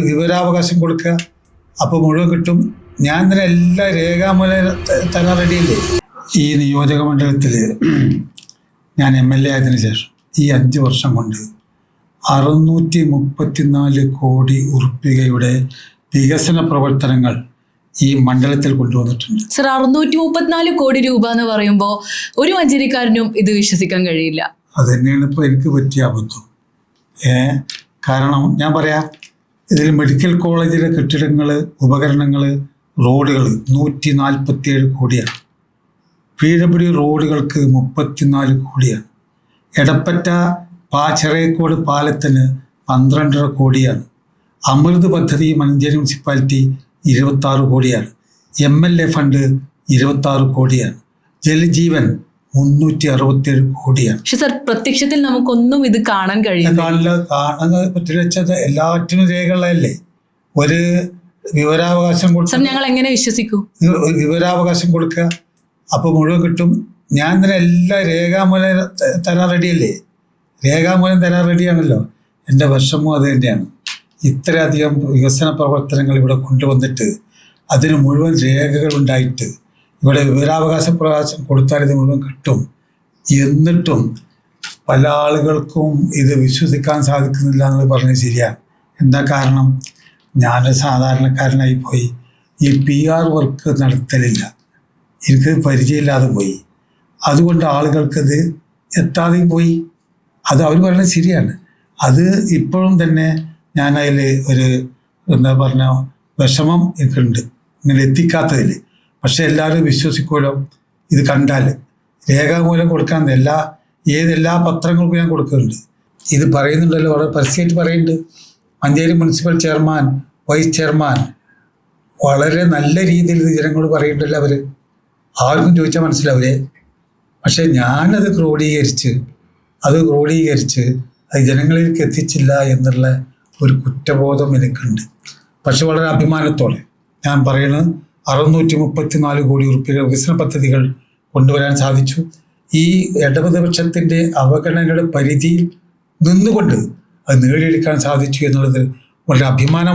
വിവരാവകാശം കൊടുക്കുക, അപ്പോൾ മുഴുവൻ കിട്ടും. ഞാൻ തന്നെ എല്ലാ രേഖാമൂലം തരാൻ റെഡിയല്ലേ. ഈ നിയോജക മണ്ഡലത്തിൽ ഞാൻ MLA ആയതിനു ശേഷം ഈ 5 വർഷം കൊണ്ട് 634 കോടി ഉറുപ്പികയുടെ വികസന പ്രവർത്തനങ്ങൾ ഈ മണ്ഡലത്തിൽ കൊണ്ടുവന്നിട്ടുണ്ട്. സർ, 634 കോടി രൂപ എന്ന് പറയുമ്പോൾ ഒരു മഞ്ചേരിക്കാരനും ഇത് വിശ്വസിക്കാൻ കഴിയില്ല. അത് തന്നെയാണ് ഇപ്പോൾ എനിക്ക് പറ്റിയ അബദ്ധം. കാരണം ഞാൻ പറയാം, ഇതിൽ മെഡിക്കൽ കോളേജിലെ കെട്ടിടങ്ങൾ, ഉപകരണങ്ങൾ, റോഡുകൾ 147 കോടിയാണ്. PWD റോഡുകൾക്ക് 34 കോടിയാണ്. എടപ്പറ്റ ചെറിയക്കോട് പാലത്തിന് 12.5 കോടിയാണ്. അമൃത് പദ്ധതി മഞ്ചേരി മുനിസിപ്പാലിറ്റി 26 കോടിയാണ്. MLA ഫണ്ട് 26 കോടിയാണ്. ജലജീവൻ 367 കോടിയാണ്. പക്ഷെ സർ, പ്രത്യക്ഷത്തിൽ നമുക്കൊന്നും ഇത് കാണാൻ കഴിയില്ല. കാണാൻ പറ്റില്ല. എല്ലാറ്റിനും രേഖകളല്ലേ. ഒരു വിവരാവകാശം കൊടുക്കുക, ഞങ്ങൾ എങ്ങനെ വിശ്വസിക്കൂ? വിവരാവകാശം കൊടുക്കുക, അപ്പോൾ മുഴുവൻ കിട്ടും. ഞാൻ തന്നെ എല്ലാ രേഖാമൂലം തരാൻ റെഡിയല്ലേ. രേഖാമൂലം തരാൻ റെഡിയാണല്ലോ. എൻ്റെ വിഷമം അത് തന്നെയാണ്. ഇത്രയധികം വികസന പ്രവർത്തനങ്ങൾ ഇവിടെ കൊണ്ടുവന്നിട്ട് അതിന് മുഴുവൻ രേഖകളുണ്ടായിട്ട് ഇവിടെ വിവരാവകാശ പ്രകാശം കൊടുത്താൽ ഇത് മുഴുവൻ കിട്ടും. എന്നിട്ടും പല ആളുകൾക്കും ഇത് വിശ്വസിക്കാൻ സാധിക്കുന്നില്ല എന്ന് പറഞ്ഞത് ശരിയാണ്. എന്താ കാരണം? ഞാനൊരു സാധാരണക്കാരനായി പോയി. ഈ PR വർക്ക് നടത്തലില്ല, എനിക്ക് പരിചയമില്ലാതെ പോയി. അതുകൊണ്ട് ആളുകൾക്കത് എത്താതെയും പോയി. അത് അവർ പറയുന്നത് ശരിയാണ്. അത് ഇപ്പോഴും തന്നെ ഞാൻ അതിൽ ഒരു വിഷമം എനിക്കുണ്ട്, ഇങ്ങനെ എത്തിക്കാത്തതിൽ. പക്ഷെ എല്ലാവരും വിശ്വസിക്കുമല്ലോ ഇത് കണ്ടാൽ. രേഖാമൂലം കൊടുക്കാൻ എല്ലാ പത്രങ്ങൾക്കും ഞാൻ കൊടുക്കുന്നുണ്ട്. ഇത് പറയുന്നുണ്ടല്ലോ, വളരെ പരസ്യമായിട്ട് പറയുന്നുണ്ട്. Manjeri municipal chairman, vice chairman വളരെ നല്ല രീതിയിൽ ഇത് ജനങ്ങളോട് പറയുന്നുണ്ടല്ലോ. അവർ ആർക്കും ചോദിച്ചാൽ മനസ്സിലാവേ. പക്ഷെ ഞാനത് ക്രോഡീകരിച്ച് അത് ജനങ്ങളിലേക്ക് എത്തിച്ചില്ല എന്നുള്ള ഒരു കുറ്റബോധം എനിക്കുണ്ട്. പക്ഷെ വളരെ അഭിമാനത്തോടെ ഞാൻ പറയുന്നത് 634 കോടി ഉറുപ്പിക വികസന പദ്ധതികൾ കൊണ്ടുവരാൻ സാധിച്ചു. ഈ ഇടതുപക്ഷത്തിൻ്റെ അവഗണനയുടെ പരിധിയിൽ നിന്നുകൊണ്ട് അത് നേടിയെടുക്കാൻ സാധിച്ചു എന്നുള്ളത് വളരെ അഭിമാനമാണ്.